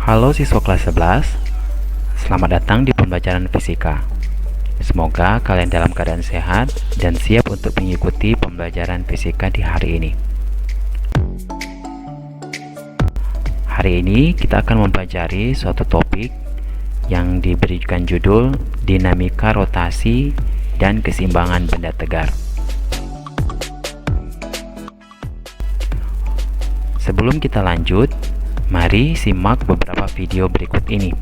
Halo siswa kelas 11, selamat datang di pembelajaran fisika. Semoga kalian dalam keadaan sehat dan siap untuk mengikuti pembelajaran fisika di hari ini. Hari ini kita akan mempelajari suatu topik yang diberikan judul dinamika rotasi dan keseimbangan benda tegar. Sebelum kita lanjut, mari simak beberapa video berikut ini.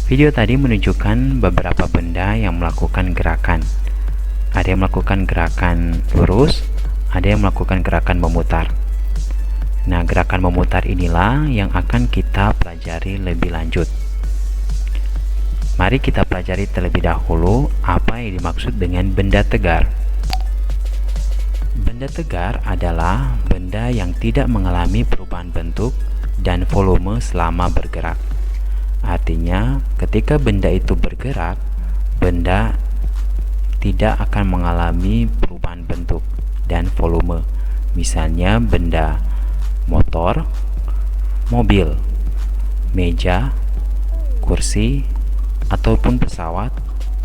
Video tadi menunjukkan beberapa benda yang melakukan gerakan. Ada yang melakukan gerakan lurus, ada yang melakukan gerakan memutar. Nah, gerakan memutar inilah yang akan kita pelajari lebih lanjut. Mari kita pelajari terlebih dahulu apa yang dimaksud dengan benda tegar. Benda tegar adalah benda yang tidak mengalami perubahan bentuk dan volume selama bergerak. Artinya, ketika benda itu bergerak, benda tidak akan mengalami perubahan bentuk dan volume. Misalnya benda motor, mobil, meja, kursi, ataupun pesawat,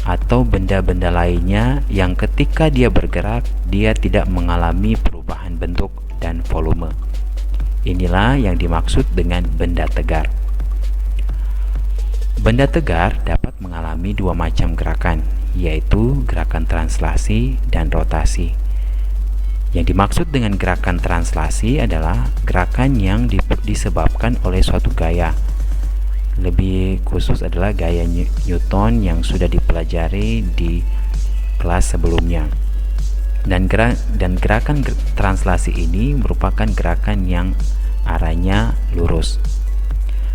atau benda-benda lainnya yang ketika dia bergerak, dia tidak mengalami perubahan bentuk dan volume. Inilah yang dimaksud dengan benda tegar. Benda tegar dapat mengalami dua macam gerakan, yaitu gerakan translasi dan rotasi. Yang dimaksud dengan gerakan translasi adalah gerakan yang disebabkan oleh suatu gaya. Lebih khusus adalah gaya Newton yang sudah dipelajari di kelas sebelumnya. Dan gerakan translasi ini merupakan gerakan yang arahnya lurus.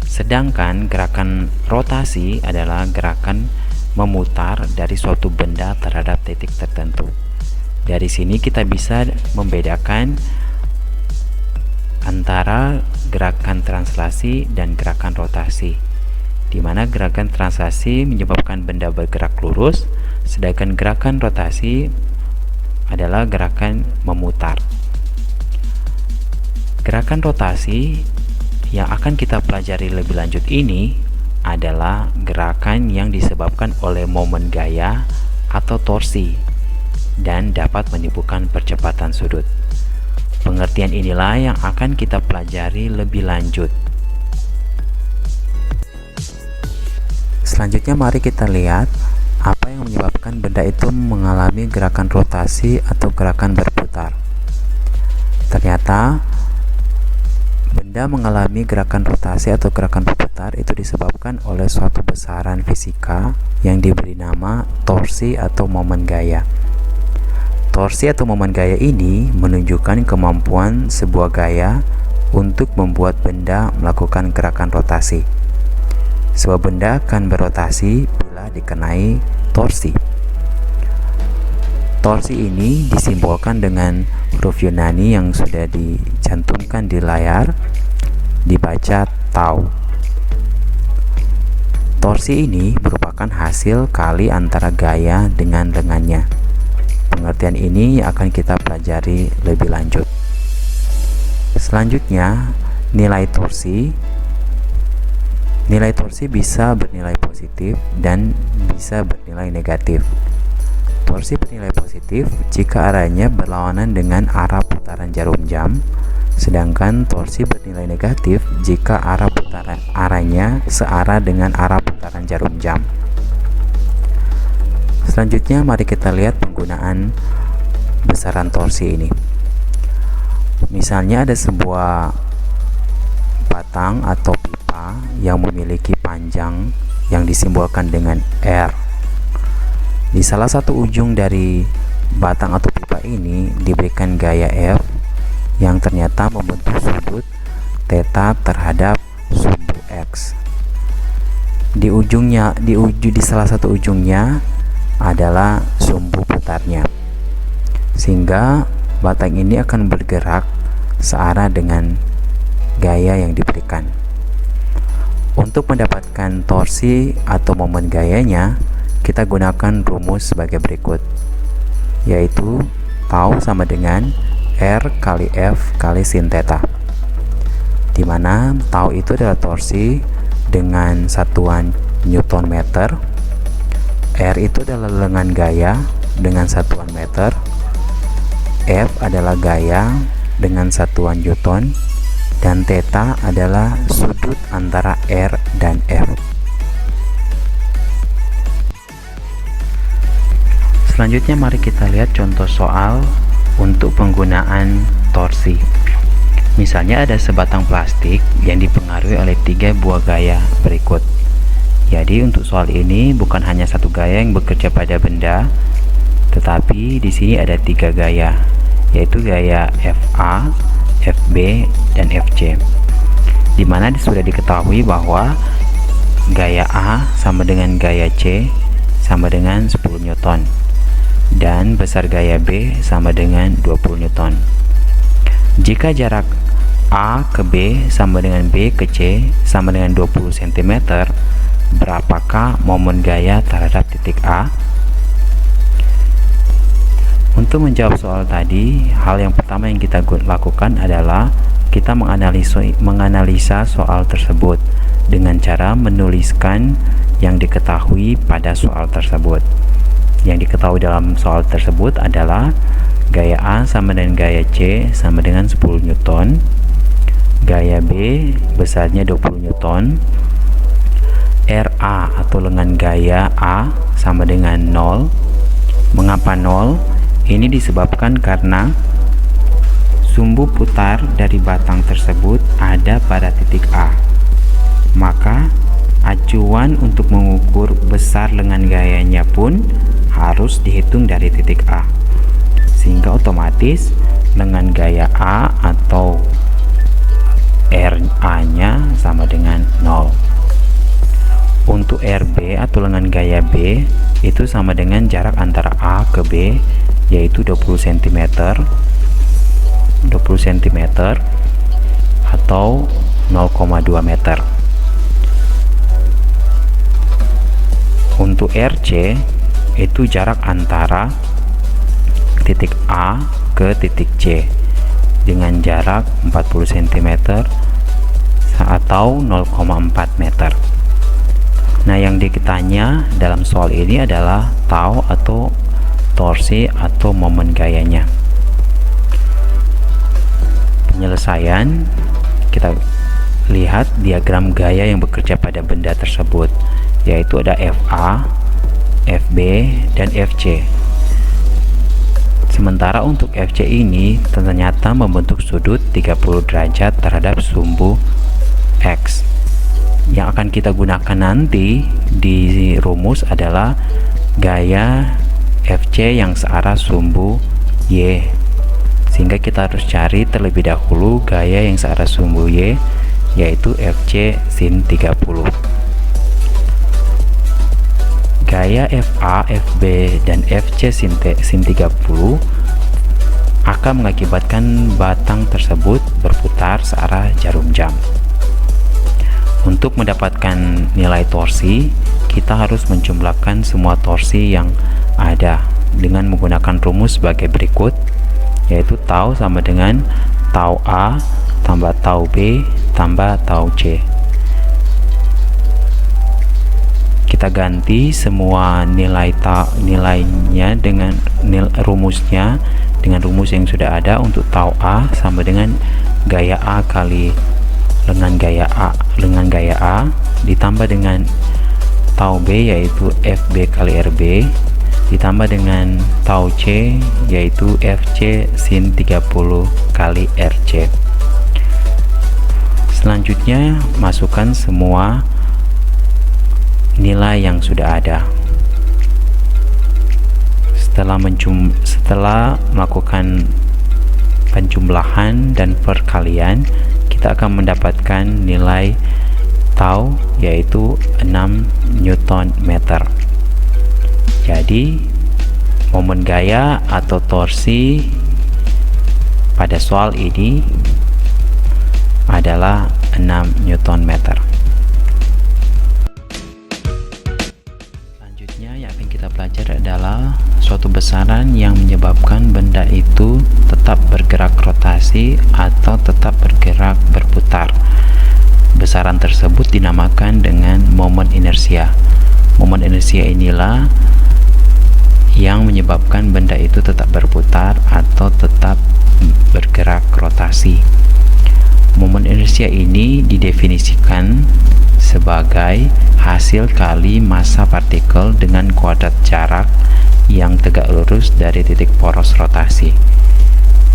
Sedangkan gerakan rotasi adalah gerakan memutar dari suatu benda terhadap titik tertentu. Dari sini kita bisa membedakan antara gerakan translasi dan gerakan rotasi, di mana gerakan translasi menyebabkan benda bergerak lurus, sedangkan gerakan rotasi adalah gerakan memutar. Gerakan rotasi yang akan kita pelajari lebih lanjut ini adalah gerakan yang disebabkan oleh momen gaya atau torsi dan dapat menimbulkan percepatan sudut. Pengertian inilah yang akan kita pelajari lebih lanjut. Selanjutnya mari kita lihat apa yang menyebabkan benda itu mengalami gerakan rotasi atau gerakan berputar. Ternyata benda mengalami gerakan rotasi atau gerakan berputar itu disebabkan oleh suatu besaran fisika yang diberi nama torsi atau momen gaya. Torsi atau momen gaya ini menunjukkan kemampuan sebuah gaya untuk membuat benda melakukan gerakan rotasi. Sebuah benda akan berotasi bila dikenai torsi. Torsi ini disimbolkan dengan huruf Yunani yang sudah dicantumkan di layar, dibaca tau. Torsi ini merupakan hasil kali antara gaya dengan lengannya. Pengertian ini akan kita pelajari lebih lanjut. Selanjutnya, nilai torsi. Nilai torsi bisa bernilai positif dan bisa bernilai negatif. Torsi bernilai positif jika arahnya berlawanan dengan arah putaran jarum jam, sedangkan torsi bernilai negatif jika arahnya searah dengan arah putaran jarum jam. Selanjutnya mari kita lihat penggunaan besaran torsi ini. Misalnya ada sebuah batang atau pipa yang memiliki panjang yang disimbolkan dengan R. Di salah satu ujung dari batang atau pipa ini diberikan gaya F yang ternyata membentuk sudut theta terhadap sumbu X. Di salah satu ujungnya adalah sumbu putarnya, sehingga batang ini akan bergerak searah dengan gaya yang diberikan. Untuk mendapatkan torsi atau momen gayanya, kita gunakan rumus sebagai berikut, yaitu tau sama dengan R kali F kali sin theta, di mana tau itu adalah torsi dengan satuan Newton meter, R itu adalah lengan gaya dengan satuan meter, F adalah gaya dengan satuan Newton, dan theta adalah sudut antara R dan F. Selanjutnya mari kita lihat contoh soal untuk penggunaan torsi. Misalnya ada sebatang plastik yang dipengaruhi oleh 3 buah gaya berikut. Jadi untuk soal ini bukan hanya satu gaya yang bekerja pada benda, tetapi di sini ada 3 gaya, yaitu gaya FA, FB, dan FC. Di mana sudah diketahui bahwa gaya A sama dengan gaya C sama dengan 10 Newton, dan besar gaya B sama dengan 20 Newton. Jika jarak A ke B sama dengan B ke C sama dengan 20 cm, berapakah momen gaya terhadap titik A? Untuk menjawab soal tadi, hal yang pertama yang kita lakukan adalah kita menganalisa soal tersebut dengan cara menuliskan yang diketahui pada soal tersebut. Yang diketahui dalam soal tersebut adalah gaya A sama dengan gaya C sama dengan 10 Newton, gaya B besarnya 20 Newton, RA atau lengan gaya A sama dengan 0. Mengapa 0? Ini disebabkan karena sumbu putar dari batang tersebut ada pada titik A. Maka acuan untuk mengukur besar lengan gayanya pun harus dihitung dari titik A, sehingga otomatis lengan gaya A atau RA nya sama dengan 0. Untuk RB atau lengan gaya B itu sama dengan jarak antara A ke B, yaitu 20 cm atau 0,2 meter. Untuk RC itu jarak antara titik A ke titik C dengan jarak 40 cm atau 0,4 meter. Nah, yang ditanya dalam soal ini adalah tau atau torsi atau momen gayanya. Penyelesaian, kita lihat diagram gaya yang bekerja pada benda tersebut, yaitu ada FA, FB, dan FC. Sementara untuk FC ini ternyata membentuk sudut 30 derajat terhadap sumbu X. Yang akan kita gunakan nanti di rumus adalah gaya FC yang searah sumbu Y, sehingga kita harus cari terlebih dahulu gaya yang searah sumbu Y, yaitu FC sin 30. Gaya FA, FB, dan FC sin 30 akan mengakibatkan batang tersebut berputar searah jarum jam. Untuk mendapatkan nilai torsi, kita harus menjumlahkan semua torsi yang ada dengan menggunakan rumus sebagai berikut, yaitu tau sama dengan tau A tambah tau B tambah tau C. Kita ganti semua nilainya dengan rumusnya dengan rumus yang sudah ada. Untuk tau A sama dengan gaya A kali lengan gaya A ditambah dengan tau B yaitu FB kali RB ditambah dengan tau C yaitu FC sin 30 kali RC. Selanjutnya masukkan semua nilai yang sudah ada. Setelah melakukan penjumlahan dan perkalian, kita akan mendapatkan nilai tau yaitu 6 Newton meter. Jadi momen gaya atau torsi pada soal ini adalah 6 Newton meter. Selanjutnya yang akan kita pelajari adalah suatu besaran yang menyebabkan benda itu tetap bergerak rotasi atau tetap bergerak berputar. Besaran tersebut dinamakan dengan momen inersia. Momen inersia inilah yang menyebabkan benda itu tetap berputar atau tetap bergerak rotasi. Momen inersia ini didefinisikan sebagai hasil kali massa partikel dengan kuadrat jarak yang tegak lurus dari titik poros rotasi.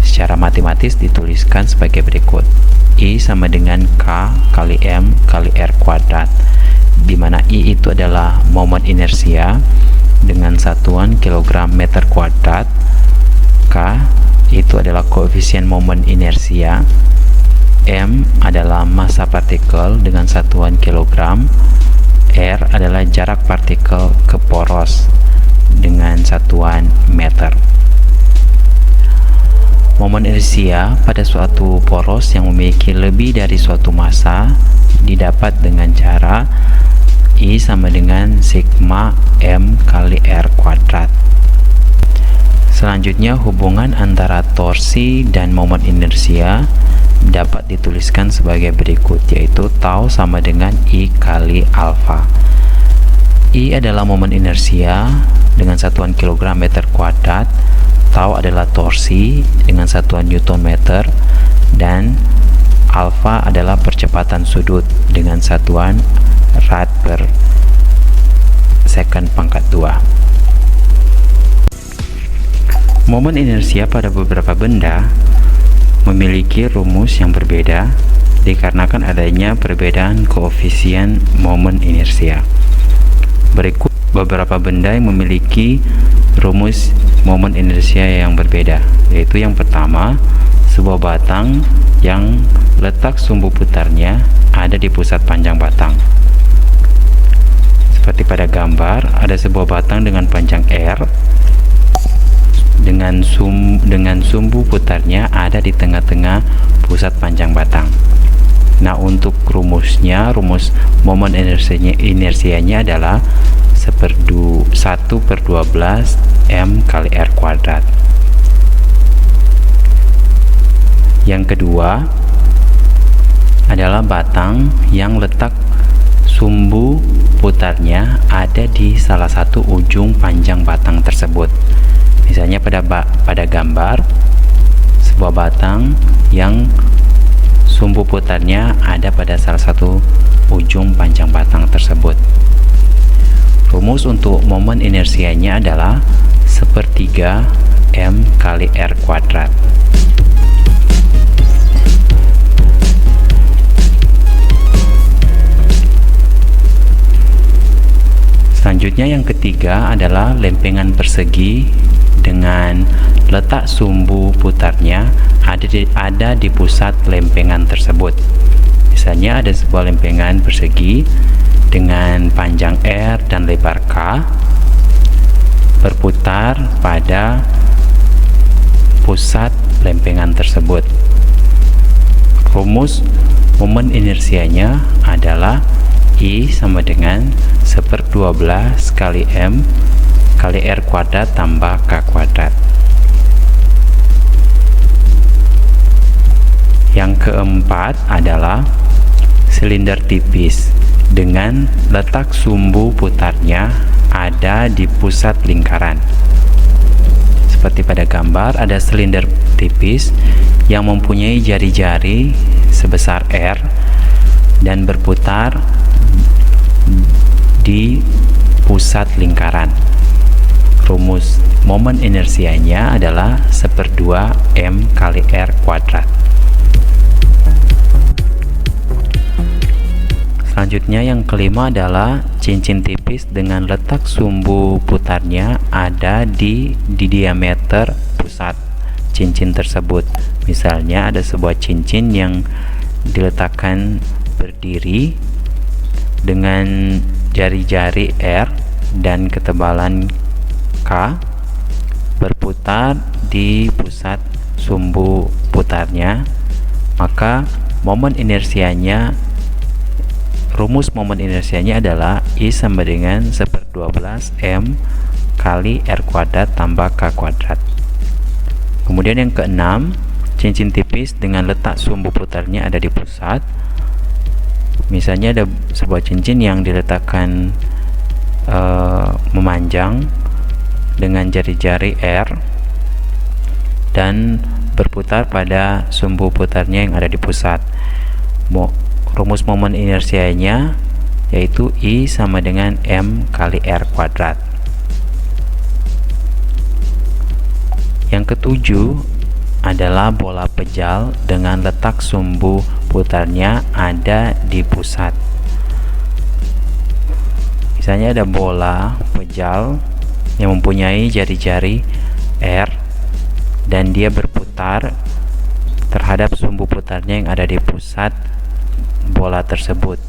Secara matematis dituliskan sebagai berikut: I sama dengan K kali M kali R kuadrat, di mana I itu adalah momen inersia dengan satuan kilogram meter kuadrat, K itu adalah koefisien momen inersia, M adalah massa partikel dengan satuan kilogram, R adalah jarak partikel ke poros dengan satuan meter. Momen inersia pada suatu poros yang memiliki lebih dari suatu massa didapat dengan cara I sama dengan sigma M kali R kuadrat. Selanjutnya, hubungan antara torsi dan momen inersia dapat dituliskan sebagai berikut, yaitu tau sama dengan I kali alfa. I adalah momen inersia dengan satuan kilogram meter kuadrat, tau adalah torsi dengan satuan newton meter, dan alfa adalah percepatan sudut dengan satuan rad per second pangkat 2. Momen inersia pada beberapa benda memiliki rumus yang berbeda dikarenakan adanya perbedaan koefisien momen inersia. Berikut beberapa benda yang memiliki rumus momen inersia yang berbeda, yaitu yang pertama, sebuah batang yang letak sumbu putarnya ada di pusat panjang batang. Seperti pada gambar, ada sebuah batang dengan panjang R dengan sumbu putarnya ada di tengah-tengah pusat panjang batang. Nah, untuk rumusnya, rumus momen inersianya adalah 1/12 M kali R kuadrat. Yang kedua adalah batang yang letak sumbu putarnya ada di salah satu ujung panjang batang tersebut. Misalnya pada gambar, sebuah batang yang sumbu putarnya ada pada salah satu ujung panjang batang tersebut. Rumus untuk momen inersianya adalah 1/3 M kali R kuadrat. Selanjutnya yang ketiga adalah lempengan persegi dengan letak sumbu putarnya ada di pusat lempengan tersebut. Misalnya ada sebuah lempengan persegi dengan panjang R dan lebar K berputar pada pusat lempengan tersebut. Rumus momen inersianya adalah I sama dengan 1/12 kali M kali R kuadrat tambah K kuadrat. Yang keempat adalah silinder tipis dengan letak sumbu putarnya ada di pusat lingkaran. Seperti pada gambar, ada silinder tipis yang mempunyai jari-jari sebesar R dan berputar di pusat lingkaran. Rumus momen inersianya adalah 1/2 M kali R kuadrat. Selanjutnya yang kelima adalah cincin tipis dengan letak sumbu putarnya ada di diameter pusat cincin tersebut. Misalnya ada sebuah cincin yang diletakkan berdiri dengan jari-jari R dan ketebalan K berputar di pusat sumbu putarnya, maka rumus momen inersianya adalah I sama dengan 1/12 M kali R kuadrat tambah K kuadrat. Kemudian yang keenam, cincin tipis dengan letak sumbu putarnya ada di pusat. Misalnya ada sebuah cincin yang diletakkan memanjang dengan jari-jari R dan berputar pada sumbu putarnya yang ada di pusat. Rumus momen inersianya yaitu I sama dengan M kali R kuadrat. Yang ketujuh adalah bola pejal dengan letak sumbu putarnya ada di pusat. Misalnya ada bola pejal yang mempunyai jari-jari R dan dia berputar terhadap sumbu putarnya yang ada di pusat bola tersebut.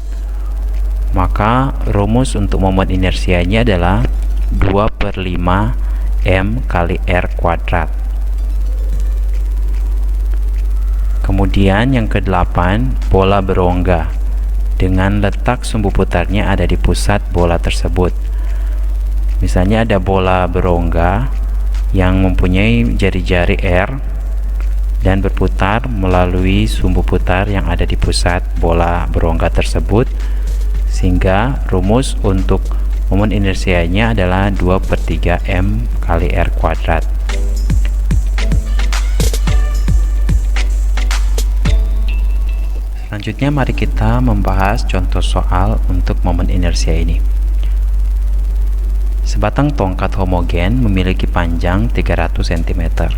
Maka rumus untuk momen inersianya adalah 2/5 M kali R kuadrat. Kemudian yang kedelapan, bola berongga dengan letak sumbu putarnya ada di pusat bola tersebut. Misalnya ada bola berongga yang mempunyai jari-jari R dan berputar melalui sumbu putar yang ada di pusat bola berongga tersebut, sehingga rumus untuk momen inersianya adalah 2/3 M kali R kuadrat. Selanjutnya mari kita membahas contoh soal untuk momen inersia ini. Sebatang tongkat homogen memiliki panjang 300 cm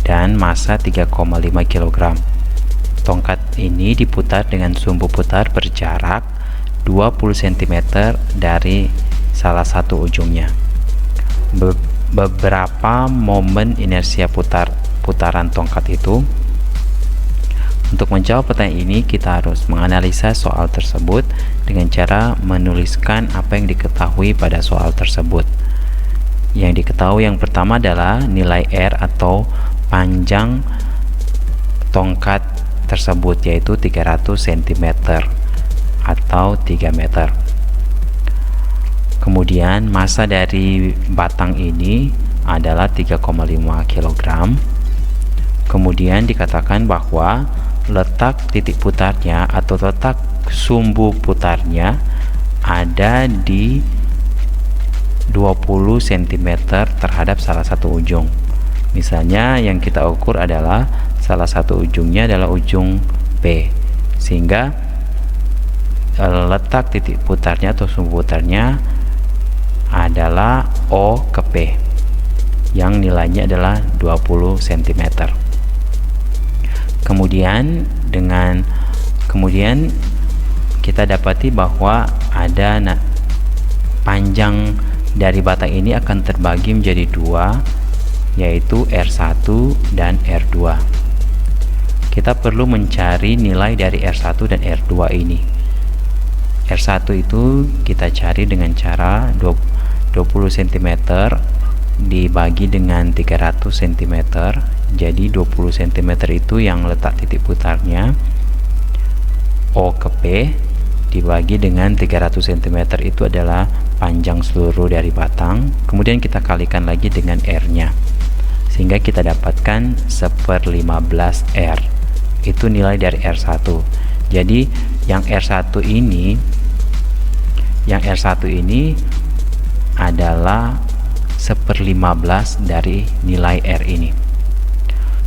dan massa 3,5 kg. Tongkat ini diputar dengan sumbu putar berjarak 20 cm dari salah satu ujungnya. Beberapa momen inersia putaran tongkat itu. Untuk menjawab pertanyaan ini, kita harus menganalisa soal tersebut dengan cara menuliskan apa yang diketahui pada soal tersebut. Yang diketahui yang pertama adalah nilai R atau panjang tongkat tersebut, yaitu 300 cm atau 3 meter. Kemudian massa dari batang ini adalah 3,5 kg. Kemudian dikatakan bahwa letak titik putarnya atau letak sumbu putarnya ada di 20 cm terhadap salah satu ujung. Misalnya yang kita ukur adalah salah satu ujungnya adalah ujung P, sehingga letak titik putarnya atau sumbu putarnya adalah O ke P yang nilainya adalah 20 cm. Kemudian kita dapati bahwa ada panjang dari batang ini akan terbagi menjadi dua, yaitu R1 dan R2. Kita perlu mencari nilai dari R1 dan R2 ini. R1 itu kita cari dengan cara 20 cm dibagi dengan 300 cm. Jadi 20 cm itu yang letak titik putarnya O ke P dibagi dengan 300 cm itu adalah panjang seluruh dari batang. Kemudian kita kalikan lagi dengan R nya, sehingga kita dapatkan 1/15 R. Itu nilai dari R1. Jadi yang R1 ini adalah 1/15 dari nilai R ini.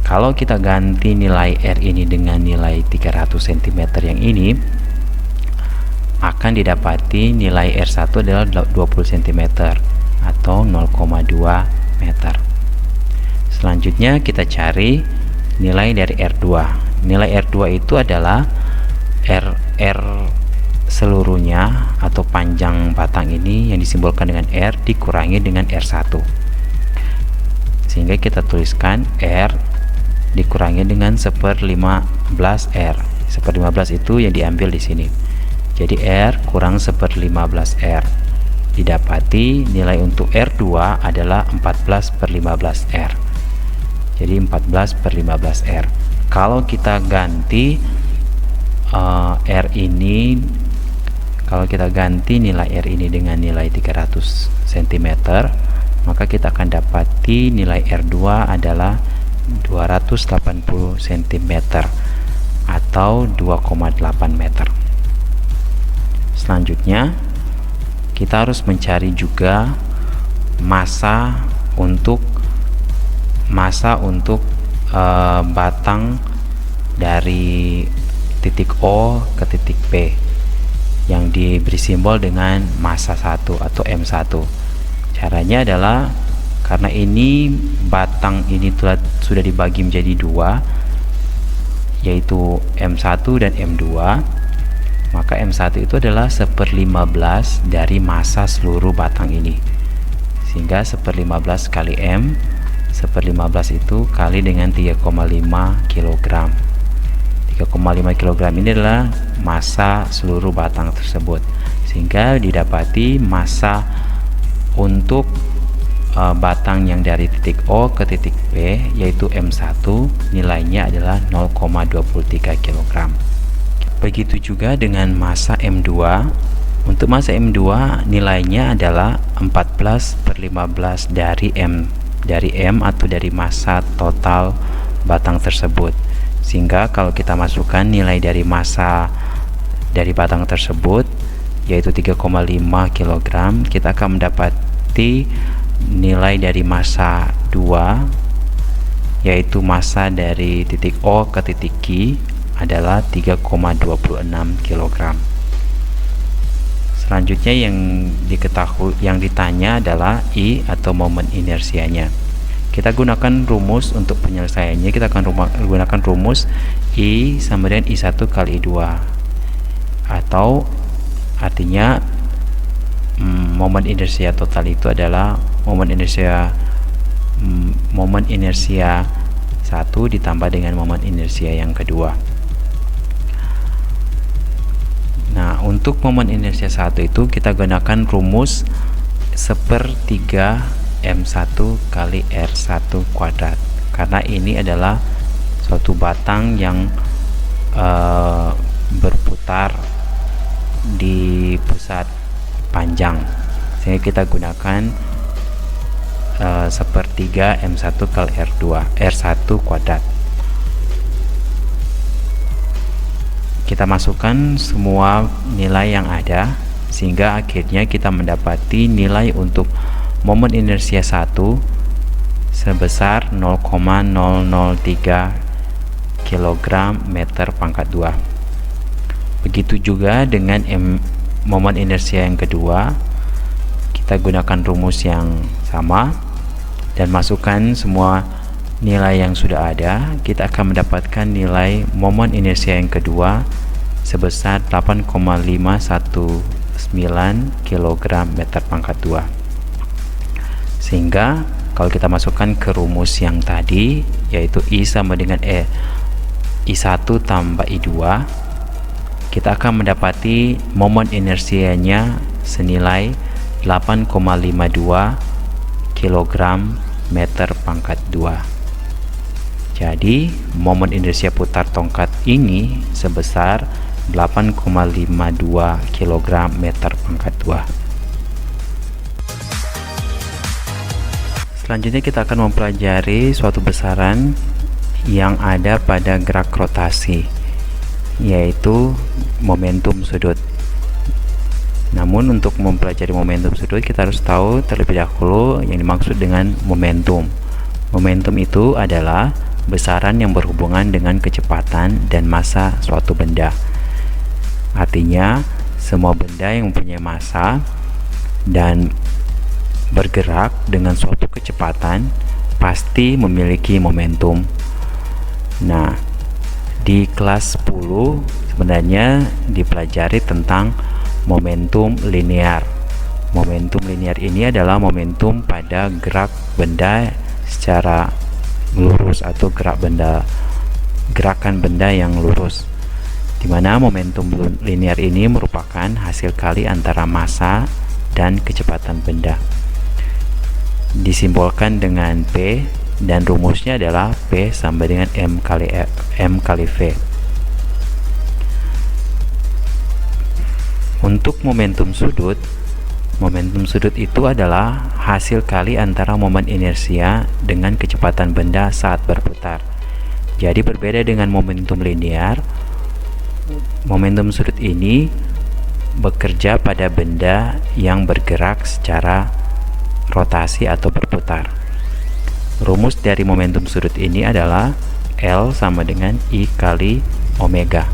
Kalau kita ganti nilai R ini dengan nilai 300 cm yang ini, akan didapati nilai R1 adalah 20 cm atau 0,2 meter. Selanjutnya kita cari nilai dari R2. Nilai R2 itu adalah R seluruhnya atau panjang batang ini yang disimbolkan dengan R dikurangi dengan R1, sehingga kita tuliskan R dikurangi dengan 1/15 R. 1/15 itu yang diambil di sini. Jadi R kurang 1/15 R. Didapati nilai untuk R2 adalah 14/15 R. Jadi 14/15 R. kalau kita ganti R ini, kalau kita ganti nilai R ini dengan nilai 300 cm, maka kita akan dapati nilai R2 adalah 280 cm atau 2,8 meter. Selanjutnya kita harus mencari juga massa untuk batang dari titik O ke titik P yang diberi simbol dengan massa 1 atau M1. Caranya adalah karena ini batang ini sudah dibagi menjadi dua, yaitu M1 dan M2, maka M1 itu adalah 1/15 dari massa seluruh batang ini, sehingga 1/15 kali M, 1/15 itu kali dengan 3,5 kg. 3,5 kg ini adalah massa seluruh batang tersebut, sehingga didapati massa untuk batang yang dari titik O ke titik P yaitu M1 nilainya adalah 0,23 kg. Begitu juga dengan massa M2. Untuk massa M2 nilainya adalah 14/15 dari M atau dari massa total batang tersebut, sehingga kalau kita masukkan nilai dari massa dari batang tersebut yaitu 3,5 kg, kita akan mendapati nilai dari massa 2 yaitu massa dari titik O ke titik Q adalah 3,26 kg. Selanjutnya yang ditanya adalah I atau momen inersianya. Kita gunakan rumus untuk penyelesaiannya. Kita akan gunakan rumus I sama dengan I1 kali I2, atau artinya momen inersia total itu adalah momen inersia 1 ditambah dengan momen inersia yang kedua. Nah, untuk momen inersia 1 itu kita gunakan rumus 1/3 M1 kali R1 kuadrat, karena ini adalah suatu batang yang berputar di pusat panjang, sehingga kita gunakan 1/3 M1 kali R1 kuadrat. Kita masukkan semua nilai yang ada, sehingga akhirnya kita mendapati nilai untuk momen inersia 1 sebesar 0,003 kg meter pangkat 2. Begitu juga dengan momen inersia yang kedua, kita gunakan rumus yang sama dan masukkan semua nilai yang sudah ada. Kita akan mendapatkan nilai momen inersia yang kedua sebesar 8,519 kg meter pangkat 2. Sehingga kalau kita masukkan ke rumus yang tadi, yaitu I sama dengan I1 tambah I2, kita akan mendapati momen inersianya senilai 8,52 kg meter pangkat 2. Jadi momen inersia putar tongkat ini sebesar 8,52 kg meter pangkat 2. Selanjutnya kita akan mempelajari suatu besaran yang ada pada gerak rotasi, yaitu momentum sudut. Namun untuk mempelajari momentum sudut, kita harus tahu terlebih dahulu yang dimaksud dengan momentum. Momentum itu adalah besaran yang berhubungan dengan kecepatan dan massa suatu benda. Artinya, semua benda yang mempunyai massa dan bergerak dengan suatu kecepatan pasti memiliki momentum. Nah, di kelas 10 sebenarnya dipelajari tentang momentum linear. Momentum linear ini adalah momentum pada gerak benda secara lurus atau gerakan benda yang lurus, di mana momentum linear ini merupakan hasil kali antara massa dan kecepatan benda. Disimbolkan dengan P, dan rumusnya adalah P sama dengan M kali V. Untuk momentum sudut itu adalah hasil kali antara momen inersia dengan kecepatan benda saat berputar. Jadi berbeda dengan momentum linear, momentum sudut ini bekerja pada benda yang bergerak secara rotasi atau berputar. Rumus dari momentum sudut ini adalah L sama dengan I kali omega,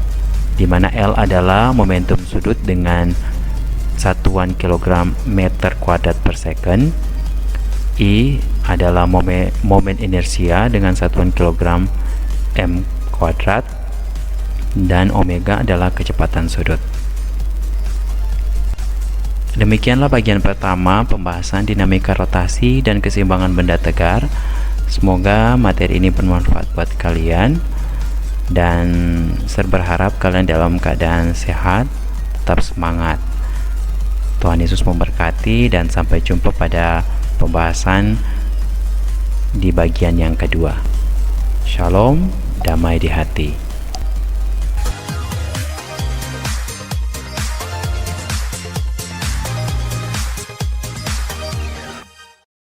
di mana L adalah momentum sudut dengan satuan kilogram meter kuadrat per second, I adalah momen inersia dengan satuan kilogram m kuadrat, dan omega adalah kecepatan sudut. Demikianlah bagian pertama pembahasan dinamika rotasi dan keseimbangan benda tegar. Semoga materi ini bermanfaat buat kalian, dan saya berharap kalian dalam keadaan sehat, tetap semangat. Tuhan Yesus memberkati, dan sampai jumpa pada pembahasan di bagian yang kedua. Shalom, damai di hati.